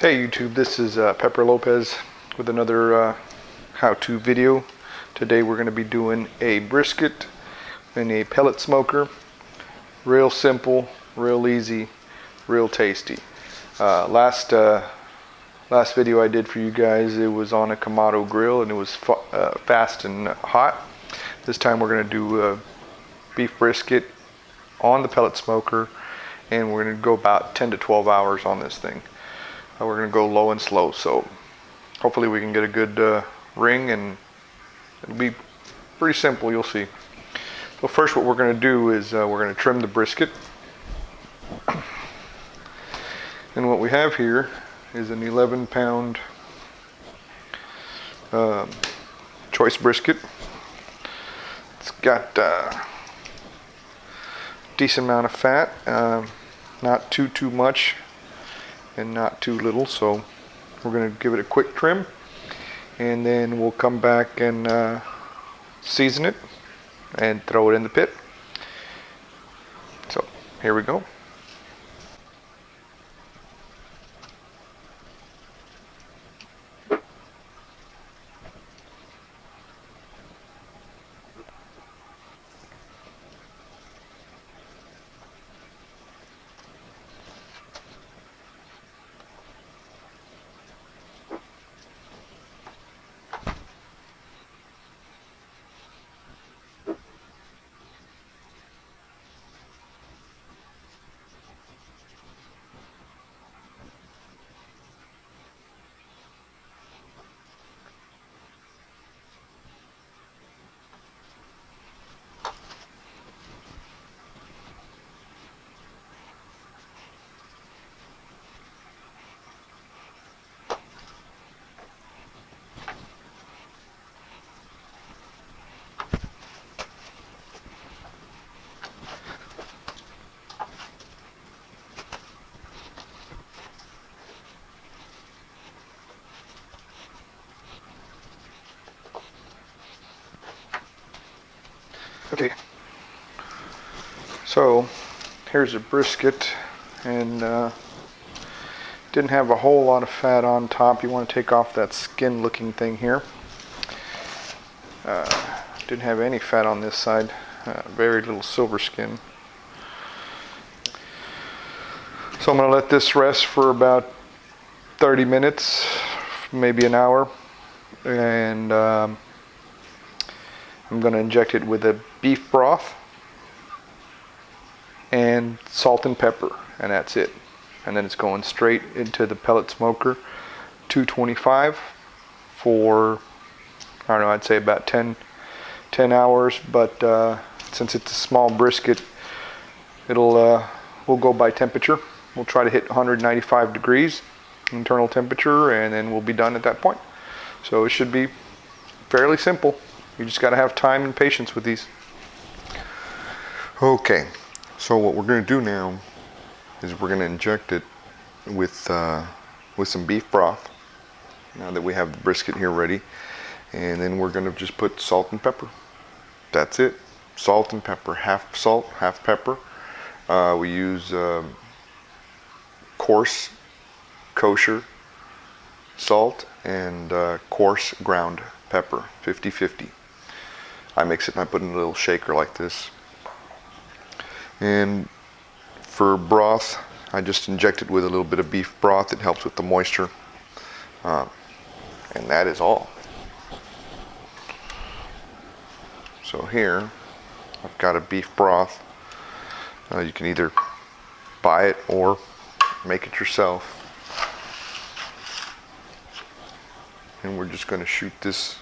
Hey YouTube, this is Pepper Lopez with another how-to video. Today we're going to be doing a brisket in a pellet smoker. Real simple, real easy, real tasty. Last video I did for you guys, it was on a Kamado grill and it was fast and hot. This time we're going to do beef brisket on the pellet smoker, and we're going to go about 10 to 12 hours on this thing. We're going to go low and slow, so hopefully we can get a good ring, and it'll be pretty simple, you'll see. So first what we're going to do is we're going to trim the brisket. And what we have here is an 11-pound choice brisket. It's got a decent amount of fat, not too much and not too little, so we're going to give it a quick trim, and then we'll come back and season it and throw it in the pit. So here we go. Okay, so here's a brisket, and didn't have a whole lot of fat on top. You want to take off that skin looking thing here. Didn't have any fat on this side, very little silver skin. So I'm going to let this rest for about 30 minutes, maybe an hour, and I'm going to inject it with a beef broth and salt and pepper, and that's it. And then it's going straight into the pellet smoker, 225 for, I don't know, I'd say about 10 hours, but since it's a small brisket, we'll go by temperature. We'll try to hit 195 degrees internal temperature, and then we'll be done at that point. So it should be fairly simple. You just got to have time and patience with these. Okay, so what we're going to do now is we're going to inject it with some beef broth, now that we have the brisket here ready, and then we're going to just put salt and pepper. That's it. Salt and pepper, half salt, half pepper. We use coarse kosher salt and coarse ground pepper, 50-50. I mix it and I put it in a little shaker like this. And for broth, I just inject it with a little bit of beef broth. It helps with the moisture. And that is all. So here, I've got a beef broth. You can either buy it or make it yourself. And we're just going to shoot this,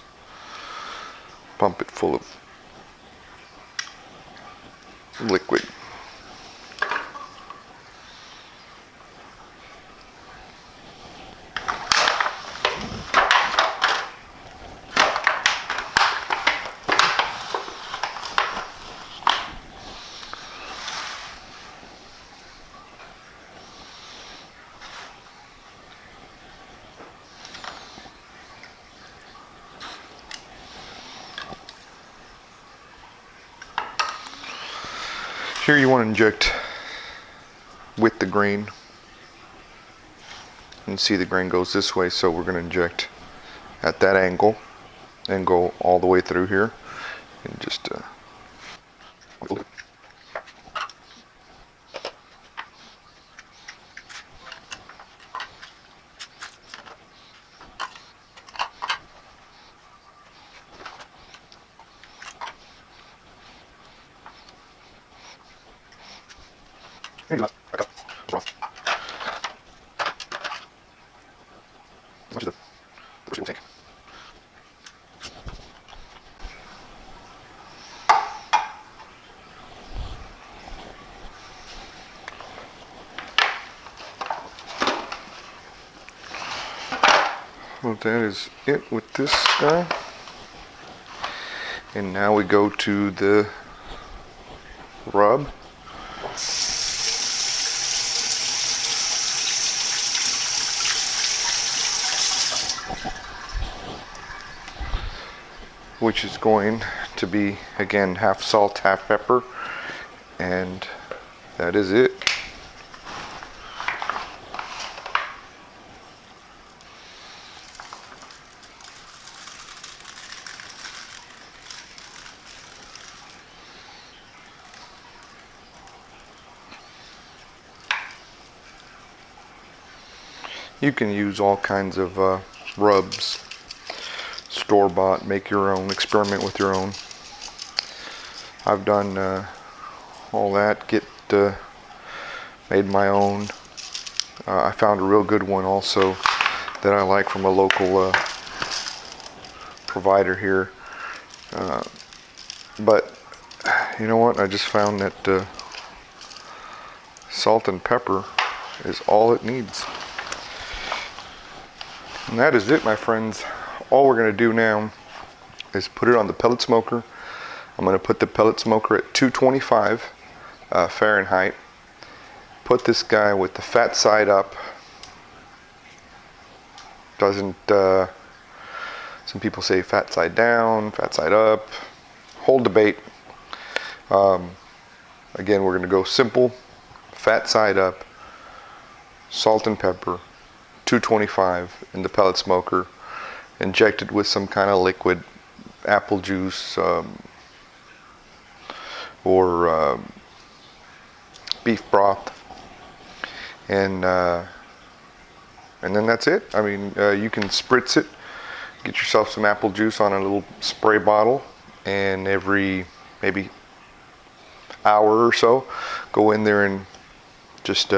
pump it full of liquid. Here you want to inject with the grain. You can see the grain goes this way, so we're going to inject at that angle and go all the way through here and just well, that is it with this guy. And now we go to the rub. Which is going to be, again, half salt, half pepper, and that is it. You can use all kinds of rubs, store-bought, make your own, experiment with your own. I've done all that, made my own. I found a real good one also that I like from a local provider here. But you know what? I just found that salt and pepper is all it needs. And that is it, my friends. All we're going to do now is put it on the pellet smoker. I'm going to put the pellet smoker at 225 Fahrenheit. Put this guy with the fat side up. Doesn't, some people say fat side down, fat side up. Whole debate. Again, we're going to go simple, fat side up, salt and pepper, 225 in the pellet smoker. Inject it with some kind of liquid, apple juice, or beef broth, and then that's it. I mean, you can spritz it, get yourself some apple juice on a little spray bottle, and every maybe hour or so, go in there and just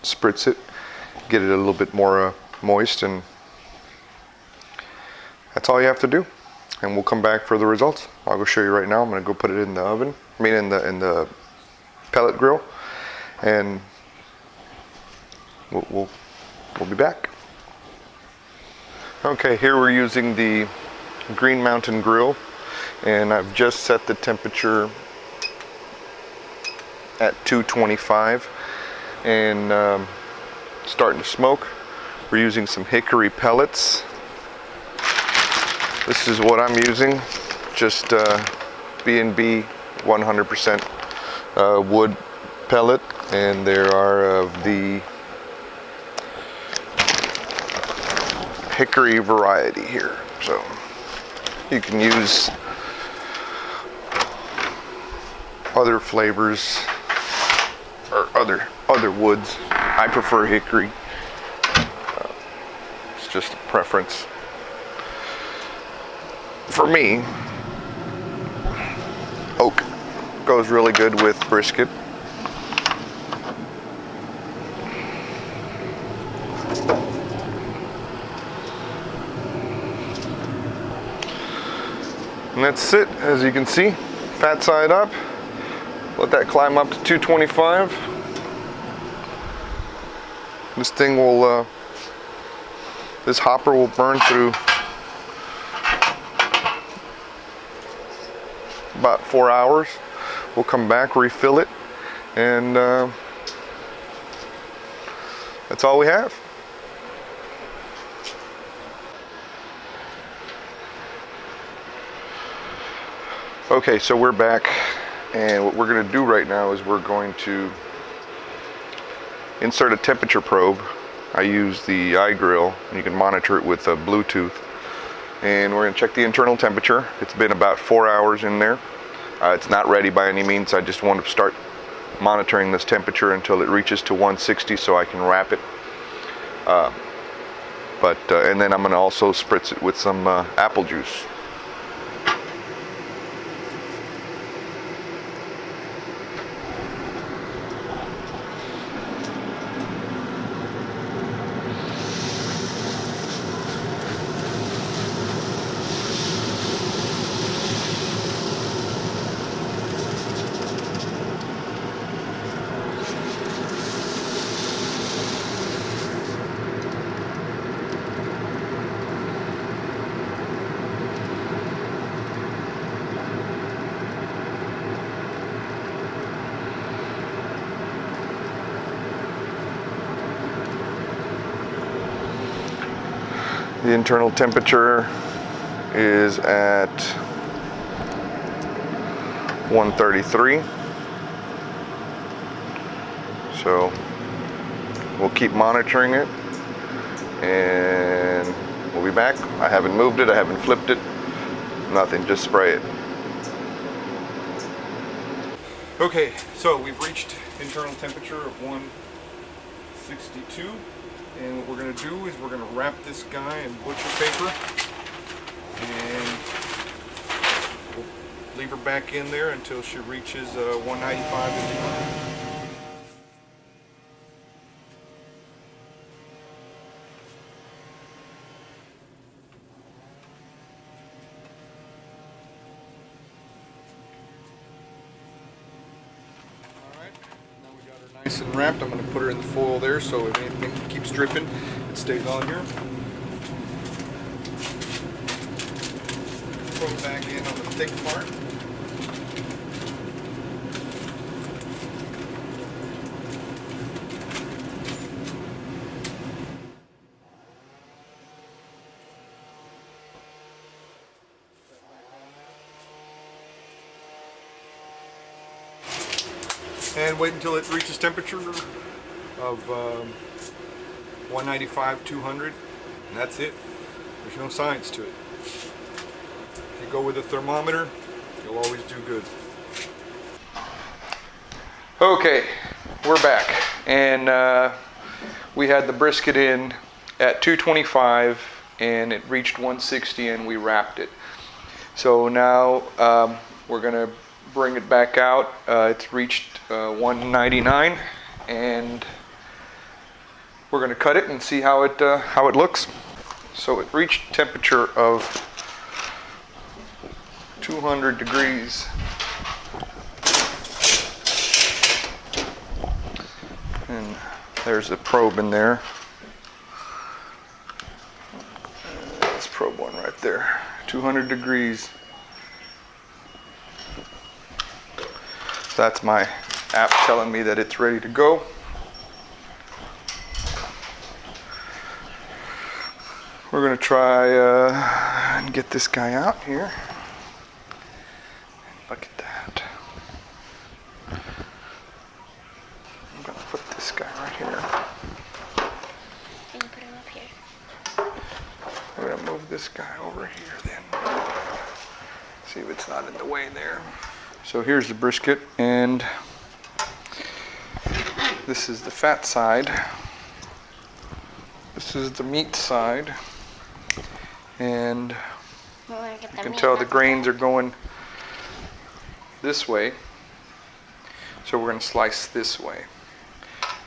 spritz it, get it a little bit more moist, and that's all you have to do. And we'll come back for the results. I'll go show you right now. I'm going to go put it in the oven. I mean, in the pellet grill, and we'll be back. Okay, here we're using the Green Mountain grill, and I've just set the temperature at 225, and starting to smoke. We're using some hickory pellets. This is what I'm using, just B&B 100% wood pellet, and there are of the hickory variety here. So you can use other flavors or other woods. I prefer hickory. It's just a preference. For me, oak goes really good with brisket. And that's it, as you can see, fat side up. Let that climb up to 225. This thing will, this hopper will burn through about 4 hours. We'll come back, refill it, and that's all we have. Okay, so we're back, and what we're going to do right now is we're going to insert a temperature probe I use the iGrill, and you can monitor it with Bluetooth. And we're going to check the internal temperature. It's been about 4 hours in there. It's not ready by any means. I just want to start monitoring this temperature until it reaches to 160 so I can wrap it. And then I'm going to also spritz it with some apple juice. The internal temperature is at 133. So we'll keep monitoring it and we'll be back. I haven't moved it, I haven't flipped it, nothing, just spray it. Okay, so we've reached internal temperature of 162. And what we're going to do is we're going to wrap this guy in butcher paper and we'll leave her back in there until she reaches 195 to 200. Nice and wrapped. I'm going to put her in the foil there so if anything keeps dripping, it stays on here. Put it back in on the thick part. And wait until it reaches temperature of 195, 200, and that's it. There's no science to it. If you go with a thermometer, you'll always do good. Okay, we're back, and we had the brisket in at 225, and it reached 160, and we wrapped it. So now we're gonna bring it back out. It's reached 199, and we're going to cut it and see how it looks. So it reached temperature of 200 degrees. And there's a probe in there. Let's probe one right there. 200 degrees. That's my app telling me that it's ready to go. We're going to try and get this guy out here. Look at that. I'm going to put this guy right here. And you put him up here. We're going to move this guy over here then. See if it's not in the way there. So here's the brisket, and this is the fat side. This is the meat side, and you can tell the grains are going this way, so we're going to slice this way.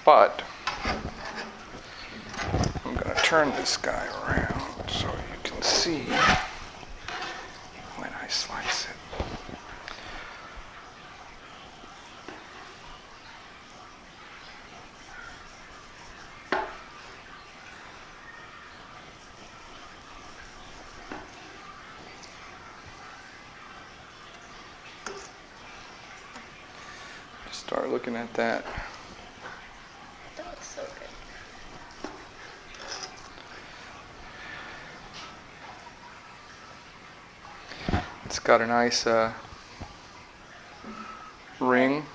But I'm going to turn this guy around so you can see when I slice it. Start looking at that. That looks so good. It's got a nice ring,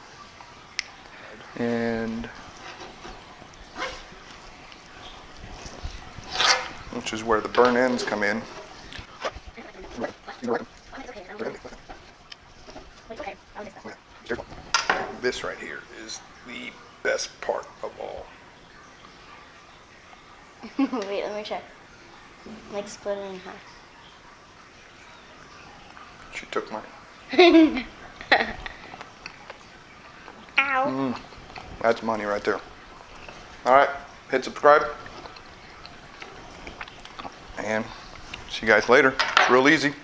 which is where the burn ends come in. This right here is the best part of all. Wait, let me check. Like split it in half. She took mine. Ow. That's money right there. All right, hit subscribe. And see you guys later. It's real easy.